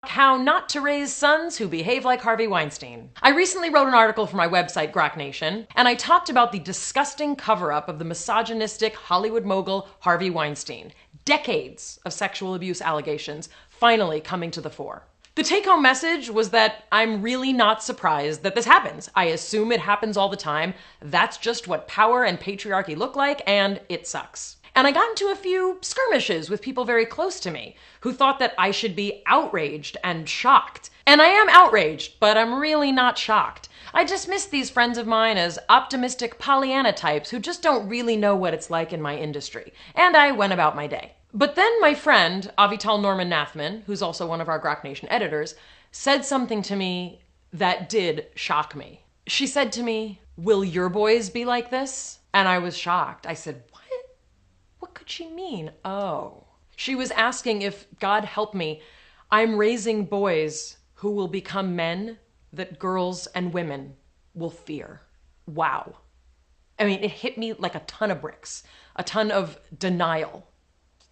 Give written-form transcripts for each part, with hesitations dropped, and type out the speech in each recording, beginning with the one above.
How not to raise sons who behave like Harvey Weinstein. I recently wrote an article for my website, Grok Nation, and I talked about the disgusting cover-up of the misogynistic Hollywood mogul Harvey Weinstein. Decades of sexual abuse allegations finally coming to the fore. The take-home message was that I'm really not surprised that this happens. I assume it happens all the time. That's just what power and patriarchy look like, and it sucks. And I got into a few skirmishes with people very close to me who thought that I should be outraged and shocked. And I am outraged, but I'm really not shocked. I dismiss these friends of mine as optimistic Pollyanna types who just don't really know what it's like in my industry. And I went about my day. But then my friend, Avital Norman Nathman, who's also one of our Grok Nation editors, said something to me that did shock me. She said to me, "Will your boys be like this?" And I was shocked. I said, what could she mean? Oh. She was asking if, God help me, I'm raising boys who will become men that girls and women will fear. Wow. I mean, it hit me like a ton of bricks, a ton of denial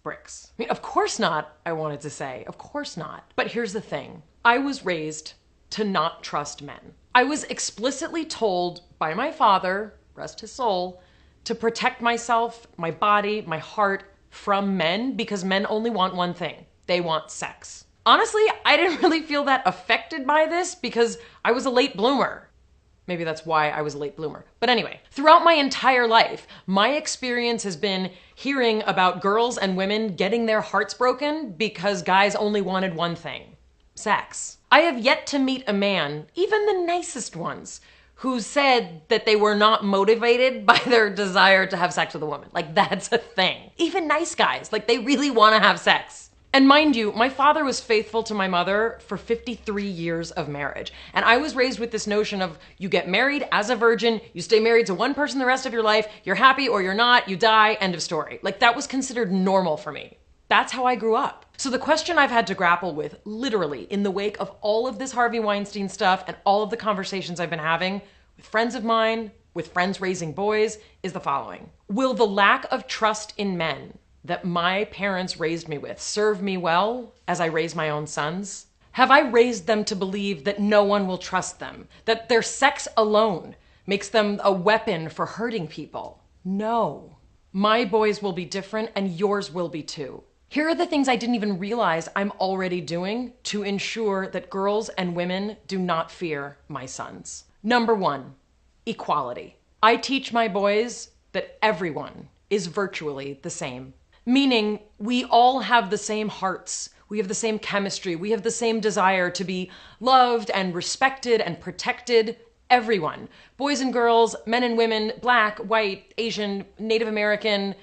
bricks. I mean, of course not, I wanted to say. Of course not. But here's the thing. I was raised to not trust men. I was explicitly told by my father, rest his soul, to protect myself, my body, my heart from men because men only want one thing. They want sex. Honestly, I didn't really feel that affected by this because I was a late bloomer. Maybe that's why I was a late bloomer. But anyway, throughout my entire life, my experience has been hearing about girls and women getting their hearts broken because guys only wanted one thing: sex. I have yet to meet a man, even the nicest ones, who said that they were not motivated by their desire to have sex with a woman. Like, that's a thing. Even nice guys, like, they really want to have sex. And mind you, my father was faithful to my mother for 53 years of marriage. And I was raised with this notion of you get married as a virgin, you stay married to one person the rest of your life, you're happy or you're not, you die, end of story. Like, that was considered normal for me. That's how I grew up. So the question I've had to grapple with, literally, in the wake of all of this Harvey Weinstein stuff and all of the conversations I've been having with friends of mine, with friends raising boys, is the following. Will the lack of trust in men that my parents raised me with serve me well as I raise my own sons? Have I raised them to believe that no one will trust them, that their sex alone makes them a weapon for hurting people? No. My boys will be different and yours will be too. Here are the things I didn't even realize I'm already doing to ensure that girls and women do not fear my sons. Number one, equality. I teach my boys that everyone is virtually the same, meaning we all have the same hearts, we have the same chemistry, we have the same desire to be loved and respected and protected. Everyone, boys and girls, men and women, Black, white, Asian, Native American,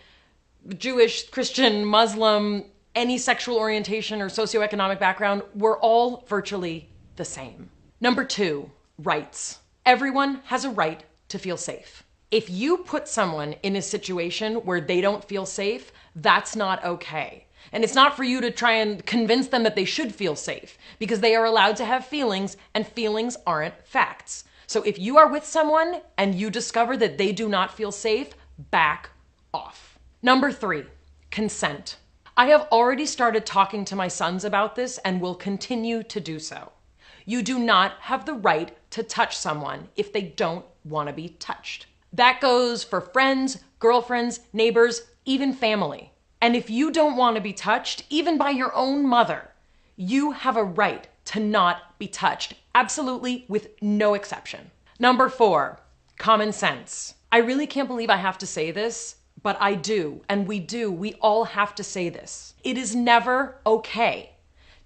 Jewish, Christian, Muslim, any sexual orientation or socioeconomic background, we're all virtually the same. Number two, rights. Everyone has a right to feel safe. If you put someone in a situation where they don't feel safe, that's not okay. And it's not for you to try and convince them that they should feel safe, because they are allowed to have feelings and feelings aren't facts. So if you are with someone and you discover that they do not feel safe, back off. Number three, consent. I have already started talking to my sons about this and will continue to do so. You do not have the right to touch someone if they don't want to be touched. That goes for friends, girlfriends, neighbors, even family. And if you don't want to be touched, even by your own mother, you have a right to not be touched, absolutely, with no exception. Number four, common sense. I really can't believe I have to say this, but I do, and we all have to say this. It is never okay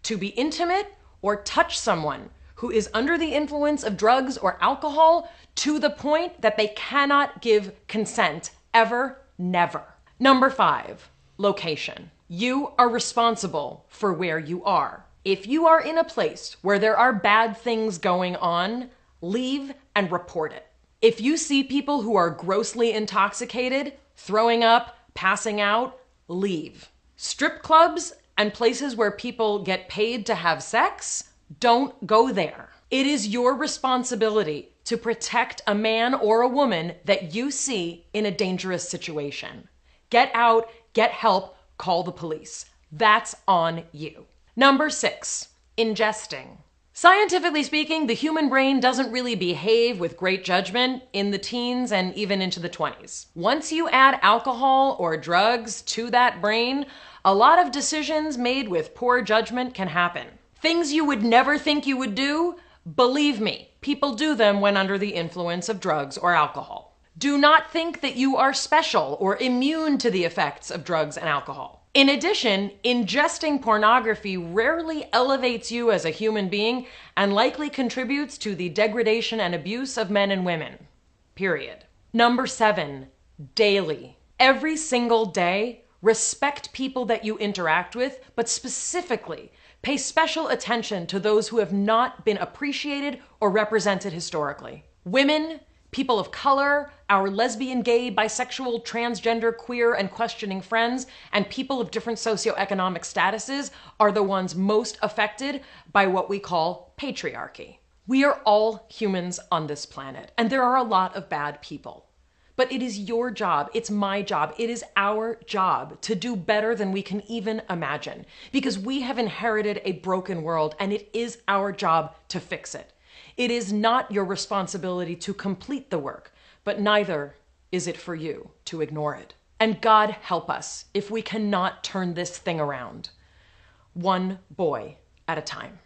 to be intimate or touch someone who is under the influence of drugs or alcohol to the point that they cannot give consent, ever, never. Number five, location. You are responsible for where you are. If you are in a place where there are bad things going on, leave and report it. If you see people who are grossly intoxicated, throwing up, passing out, leave. Strip clubs and places where people get paid to have sex, don't go there. It is your responsibility to protect a man or a woman that you see in a dangerous situation. Get out, get help, call the police. That's on you. Number six, Ingesting. Scientifically speaking, the human brain doesn't really behave with great judgment in the teens and even into the 20s. Once you add alcohol or drugs to that brain, a lot of decisions made with poor judgment can happen. Things you would never think you would do, believe me, people do them when under the influence of drugs or alcohol. Do not think that you are special or immune to the effects of drugs and alcohol. In addition, ingesting pornography rarely elevates you as a human being and likely contributes to the degradation and abuse of men and women. Period. Number 7, daily. Every single day, respect people that you interact with, but specifically, pay special attention to those who have not been appreciated or represented historically. Women, people of color, our lesbian, gay, bisexual, transgender, queer, and questioning friends, and people of different socioeconomic statuses are the ones most affected by what we call patriarchy. We are all humans on this planet, and there are a lot of bad people. But it is your job, it's my job, it is our job to do better than we can even imagine, because we have inherited a broken world, and it is our job to fix it. It is not your responsibility to complete the work, but neither is it for you to ignore it. And God help us if we cannot turn this thing around, one boy at a time.